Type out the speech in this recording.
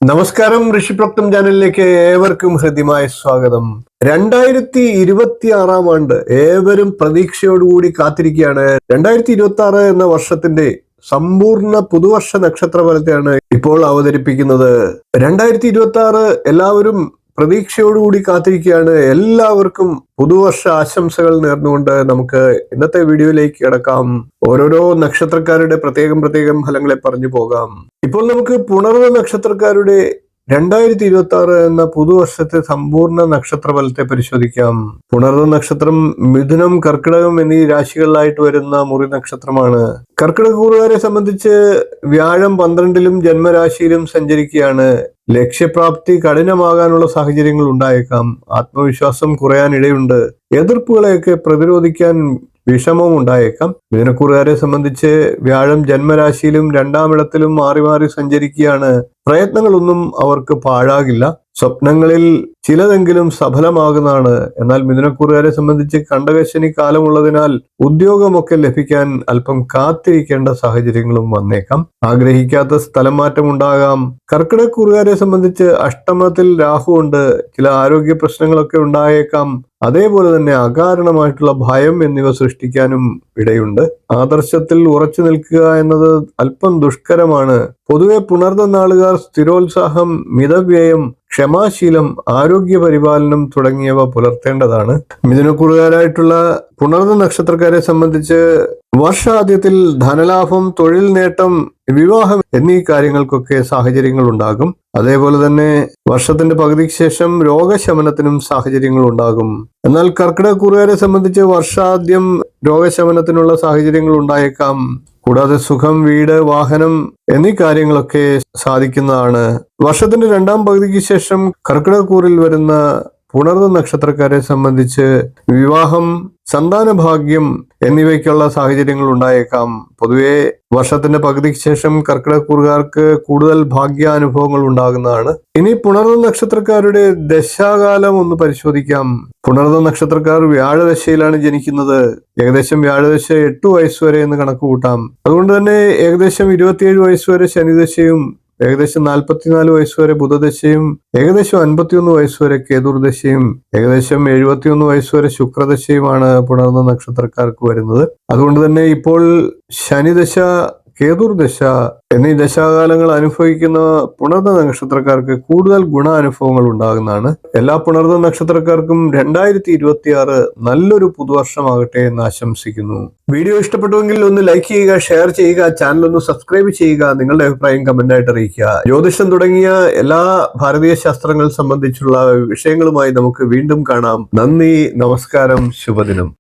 നമസ്കാരം. ഋഷിപ്രോക്തം ചാനലിലേക്ക് ഏവർക്കും ഹൃദ്യമായ സ്വാഗതം. 2026 ആണ്ട് ഏവരും പ്രതീക്ഷയോടുകൂടി കാത്തിരിക്കുകയാണ്. 2026 എന്ന വർഷത്തിന്റെ സമ്പൂർണ്ണ പുതുവർഷ നക്ഷത്രഫലത്തെയാണ് ഇപ്പോൾ അവതരിപ്പിക്കുന്നത്. 2026 എല്ലാവരും പ്രതീക്ഷയോടുകൂടി കാത്തിരിക്കുകയാണ്. എല്ലാവർക്കും പുതുവർഷ ആശംസകൾ നേർന്നുകൊണ്ട് നമുക്ക് ഇന്നത്തെ വീഡിയോയിലേക്ക് കിടക്കാം. ഓരോരോ നക്ഷത്രക്കാരുടെ പ്രത്യേകം ഫലങ്ങളെ പറഞ്ഞു പോകാം. ഇപ്പോൾ നമുക്ക് പുണർന്ന നക്ഷത്രക്കാരുടെ 2026 എന്ന പുതുവർഷത്തെ സമ്പൂർണ്ണ നക്ഷത്രഫലത്തെ പരിശോധിക്കാം. പുണർന്ന നക്ഷത്രം മിഥുനം, കർക്കിടകം എന്നീ രാശികളിലായിട്ട് വരുന്ന മുറി നക്ഷത്രമാണ്. കർക്കിടകൂറുകാരെ സംബന്ധിച്ച് വ്യാഴം 12ലും ജന്മരാശിയിലും സഞ്ചരിക്കുകയാണ്. ലക്ഷ്യപ്രാപ്തി കഠിനമാകാനുള്ള സാഹചര്യങ്ങൾ ഉണ്ടായേക്കാം. ആത്മവിശ്വാസം കുറയാനിടയുണ്ട്. എതിർപ്പുകളെയൊക്കെ പ്രതിരോധിക്കാൻ വിഷമവും ഉണ്ടായേക്കാം. മിഥുനക്കൂറുകാരെ സംബന്ധിച്ച് വ്യാഴം ജന്മരാശിയിലും 2ാം ഇടത്തിലും മാറി മാറി സഞ്ചരിക്കുകയാണ്. പ്രയത്നങ്ങളൊന്നും അവർക്ക് പാഴാകില്ല. സ്വപ്നങ്ങളിൽ ചിലതെങ്കിലും സഫലമാകുന്നതാണ്. എന്നാൽ മിഥുനക്കൂറുകാരെ സംബന്ധിച്ച് കണ്ടകശനി കാലമുള്ളതിനാൽ ഉദ്യോഗമൊക്കെ ലഭിക്കാൻ അല്പം കാത്തിരിക്കേണ്ട സാഹചര്യങ്ങളും വന്നേക്കാം. ആഗ്രഹിക്കാത്ത സ്ഥലം മാറ്റം ഉണ്ടാകാം. കർക്കിടകൂറുകാരെ സംബന്ധിച്ച് അഷ്ടമത്തിൽ രാഹു ഉണ്ട്. ചില ആരോഗ്യ പ്രശ്നങ്ങളൊക്കെ ഉണ്ടായേക്കാം. അതേപോലെ തന്നെ അകാരണമായിട്ടുള്ള ഭയം എന്നിവ സൃഷ്ടിക്കാനും ഇടയുണ്ട്. ആദർശത്തിൽ ഉറച്ചു നിൽക്കുക എന്നത് അല്പം ദുഷ്കരമാണ്. പൊതുവെ പുണർന്ന നാളുകാർ സ്ഥിരോത്സാഹം, മിതവ്യയം, ക്ഷമാശീലം, ആരോഗ്യ പരിപാലനം തുടങ്ങിയവ പുലർത്തേണ്ടതാണ്. മിഥുനക്കൂറുകാരായിട്ടുള്ള പുണർന്ന നക്ഷത്രക്കാരെ സംബന്ധിച്ച് വർഷാദ്യത്തിൽ ധനലാഭം, തൊഴിൽ നേട്ടം, വിവാഹം എന്നീ കാര്യങ്ങൾക്കൊക്കെ സാഹചര്യങ്ങൾ ഉണ്ടാകും. അതേപോലെ തന്നെ വർഷത്തിന്റെ പകുതിക്ക് ശേഷം രോഗശമനത്തിനും സാഹചര്യങ്ങൾ ഉണ്ടാകും. എന്നാൽ കർക്കിടകൂറുകാരെ സംബന്ധിച്ച് വർഷാദ്യം രോഗശമനത്തിനുള്ള സാഹചര്യങ്ങൾ ഉണ്ടായേക്കാം. കൂടാതെ സുഖം, വീട്, വാഹനം എന്നീ കാര്യങ്ങളൊക്കെ സാധിക്കുന്നതാണ്. വർഷത്തിന്റെ 2ാം പകുതിക്ക് ശേഷം കർക്കിടകൂറിൽ വരുന്ന പുണർന്ന നക്ഷത്രക്കാരെ സംബന്ധിച്ച് വിവാഹം, സന്താനഭാഗ്യം എന്നിവയ്ക്കുള്ള സാഹചര്യങ്ങൾ ഉണ്ടായേക്കാം. പൊതുവെ വർഷത്തിന്റെ പകുതിക്ക് ശേഷം കർക്കിടകൂറുകാർക്ക് കൂടുതൽ ഭാഗ്യാനുഭവങ്ങൾ ഉണ്ടാകുന്നതാണ്. ഇനി പുണർന്ന നക്ഷത്രക്കാരുടെ ദശാകാലം ഒന്ന് പരിശോധിക്കാം. പുണർന്ന നക്ഷത്രക്കാർ വ്യാഴദശയിലാണ് ജനിക്കുന്നത്. ഏകദേശം വ്യാഴദശ 8 വയസ്സ് വരെ എന്ന് കണക്ക് കൂട്ടാം. അതുകൊണ്ട് തന്നെ ഏകദേശം 27 വയസ്സ് വരെ ശനിദശയും, ഏകദേശം 44 വയസ്സ് വരെ ബുധദശയും, ഏകദേശം 51 വയസ്സ് വരെ കേതുർദശയും, ഏകദേശം 71 വയസ്സ് വരെ ശുക്രദശയുമാണ് പുണർന്ന നക്ഷത്രക്കാർക്ക് വരുന്നത്. അതുകൊണ്ട് തന്നെ ഇപ്പോൾ ശനിദശ, കേതുർദശ എന്നീ ദശാകാലങ്ങൾ അനുഭവിക്കുന്ന പുണർന്ന നക്ഷത്രക്കാർക്ക് കൂടുതൽ ഗുണാനുഭവങ്ങൾ ഉണ്ടാകുന്നതാണ്. എല്ലാ പുണർന്ന നക്ഷത്രക്കാർക്കും 2026 നല്ലൊരു പുതുവർഷമാകട്ടെ എന്ന് ആശംസിക്കുന്നു. വീഡിയോ ഇഷ്ടപ്പെട്ടുവെങ്കിൽ ഒന്ന് ലൈക്ക് ചെയ്യുക, ഷെയർ ചെയ്യുക, ചാനൽ ഒന്ന് സബ്സ്ക്രൈബ് ചെയ്യുക, നിങ്ങളുടെ അഭിപ്രായം കമന്റ് ആയിട്ട് അറിയിക്കുക. ജ്യോതിഷം തുടങ്ങിയ എല്ലാ ഭാരതീയ ശാസ്ത്രങ്ങൾ സംബന്ധിച്ചുള്ള വിഷയങ്ങളുമായി നമുക്ക് വീണ്ടും കാണാം. നന്ദി, നമസ്കാരം, ശുഭദിനം.